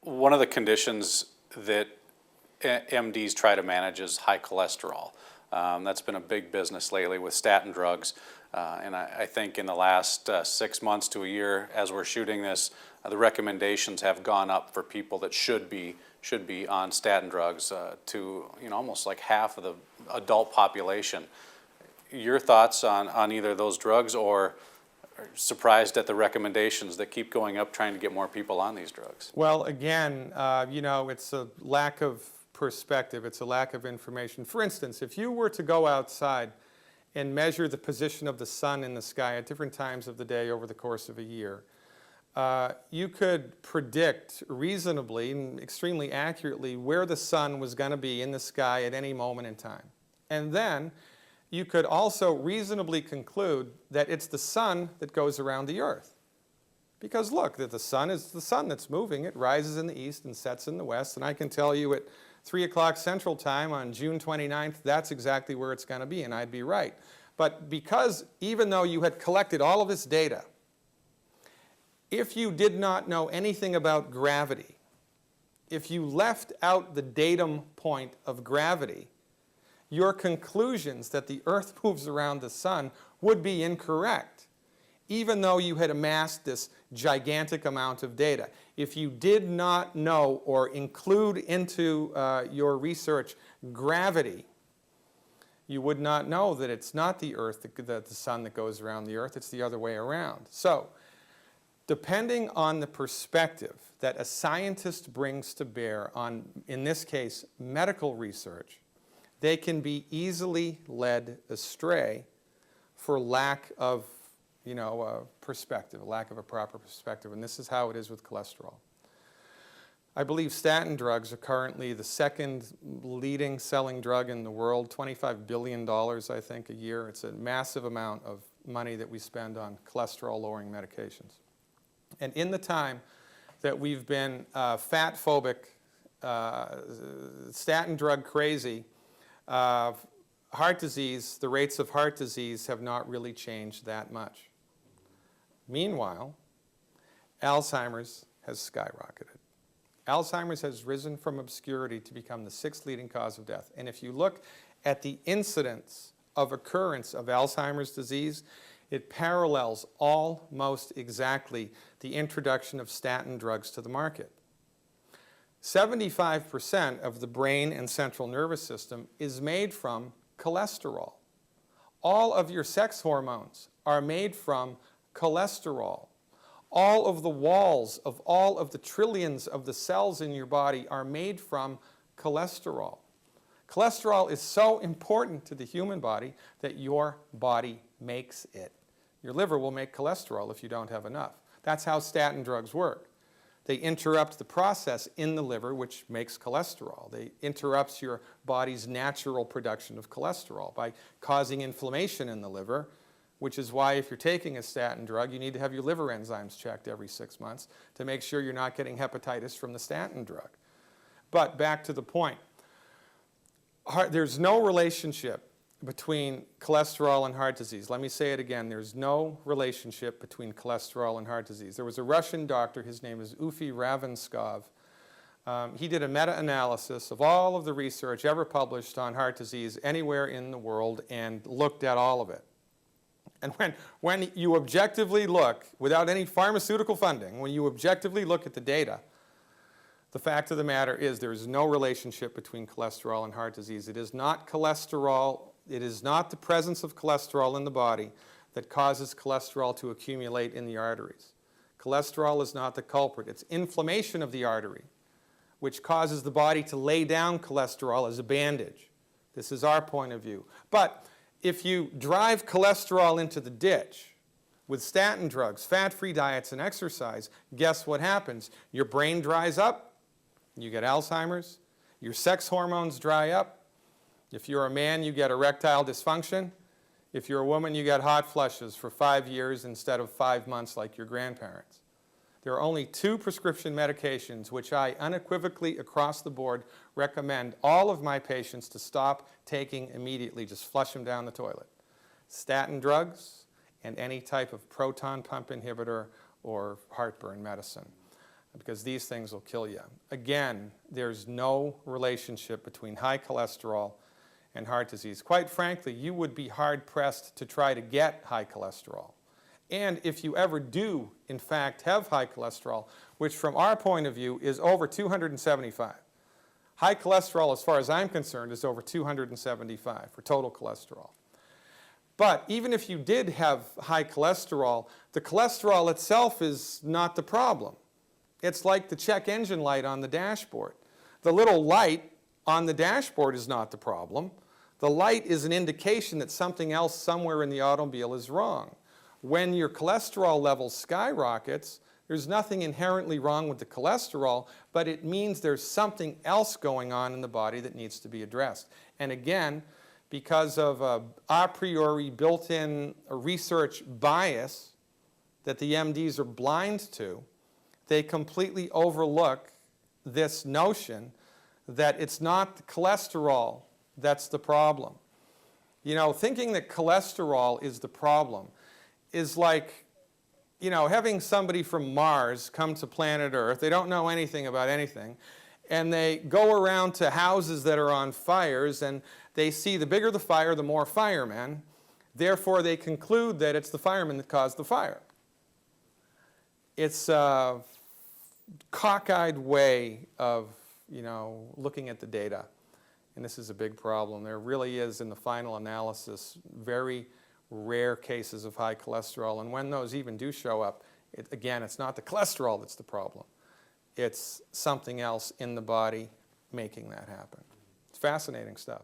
One of the conditions that MDs try to manage is high cholesterol. That's been a big business lately with statin drugs. And I think in the last 6 months to a year, as we're shooting this, the recommendations have gone up for people that should be on statin drugs to almost like half of the adult population. Your thoughts on either those drugs, or surprised at the recommendations that keep going up trying to get more people on these drugs? Well, again, it's a lack of perspective. It's a lack of information. For instance, if you were to go outside and measure the position of the sun in the sky at different times of the day over the course of a year, you could predict reasonably and extremely accurately where the sun was going to be in the sky at any moment in time. And then you could also reasonably conclude that it's the sun that goes around the earth. Because look, that the sun is the sun that's moving. It rises in the east and sets in the west. And I can tell you at 3 o'clock Central Time on June 29th, that's exactly where it's going to be, and I'd be right. But because even though you had collected all of this data, if you did not know anything about gravity, if you left out the datum point of gravity, your conclusions that the Earth moves around the sun would be incorrect, even though you had amassed this gigantic amount of data. If you did not know or include into your research gravity, you would not know that it's not the Earth, the sun that goes around the Earth, it's the other way around. So, depending on the perspective that a scientist brings to bear on, in this case, medical research, they can be easily led astray for lack of perspective, a lack of a proper perspective. And this is how it is with cholesterol. I believe statin drugs are currently the second leading selling drug in the world, $25 billion, I think, a year. It's a massive amount of money that we spend on cholesterol-lowering medications. And in the time that we've been fat-phobic, statin drug crazy, heart disease, the rates of heart disease have not really changed that much. Meanwhile, Alzheimer's has skyrocketed. Alzheimer's has risen from obscurity to become the 6th leading cause of death. And if you look at the incidence of occurrence of Alzheimer's disease, it parallels almost exactly the introduction of statin drugs to the market. 75% of the brain and central nervous system is made from cholesterol. All of your sex hormones are made from cholesterol. All of the walls of all of the trillions of the cells in your body are made from cholesterol. Cholesterol is so important to the human body that your body makes it. Your liver will make cholesterol if you don't have enough. That's how statin drugs work. They interrupt the process in the liver which makes cholesterol. They interrupt your body's natural production of cholesterol by causing inflammation in the liver, which is why if you're taking a statin drug, you need to have your liver enzymes checked every 6 months to make sure you're not getting hepatitis from the statin drug. But back to the point. There's no relationship between cholesterol and heart disease. Let me say it again. There's no relationship between cholesterol and heart disease. There was a Russian doctor, his name is Ufi Ravanskov. He did a meta-analysis of all of the research ever published on heart disease anywhere in the world and looked at all of it. And when you objectively look, without any pharmaceutical funding, when you objectively look at the data, the fact of the matter is there is no relationship between cholesterol and heart disease. It is not cholesterol. It is not the presence of cholesterol in the body that causes cholesterol to accumulate in the arteries. Cholesterol is not the culprit. It's inflammation of the artery, which causes the body to lay down cholesterol as a bandage. This is our point of view. But if you drive cholesterol into the ditch with statin drugs, fat-free diets, and exercise, guess what happens? Your brain dries up, you get Alzheimer's, your sex hormones dry up. If you're a man, you get erectile dysfunction. If you're a woman, you get hot flushes for 5 years instead of 5 months like your grandparents. There are only 2 prescription medications which I unequivocally across the board recommend all of my patients to stop taking immediately. Just flush them down the toilet. Statin drugs and any type of proton pump inhibitor or heartburn medicine. because these things will kill you. Again, there's no relationship between high cholesterol and heart disease. Quite frankly, you would be hard-pressed to try to get high cholesterol. And if you ever do, in fact, have high cholesterol, which from our point of view is over 275. High cholesterol, as far as I'm concerned, is over 275 for total cholesterol. But even if you did have high cholesterol, the cholesterol itself is not the problem. It's like the check engine light on the dashboard. The little light on the dashboard is not the problem. The light is an indication that something else somewhere in the automobile is wrong. When your cholesterol level skyrockets, there's nothing inherently wrong with the cholesterol, but it means there's something else going on in the body that needs to be addressed. And again, because of a priori built-in research bias that the MDs are blind to, they completely overlook this notion that it's not the cholesterol that's the problem. You know, thinking that cholesterol is the problem is like, you know, having somebody from Mars come to planet Earth. They don't know anything about anything. And they go around to houses that are on fires, and they see the bigger the fire, the more firemen. Therefore, they conclude that it's the firemen that caused the fire. It's a cockeyed way of, you know, looking at the data. And this is a big problem. There really is, in the final analysis, very rare cases of high cholesterol. And when those even do show up, again, it's not the cholesterol that's the problem. It's something else in the body making that happen. It's fascinating stuff.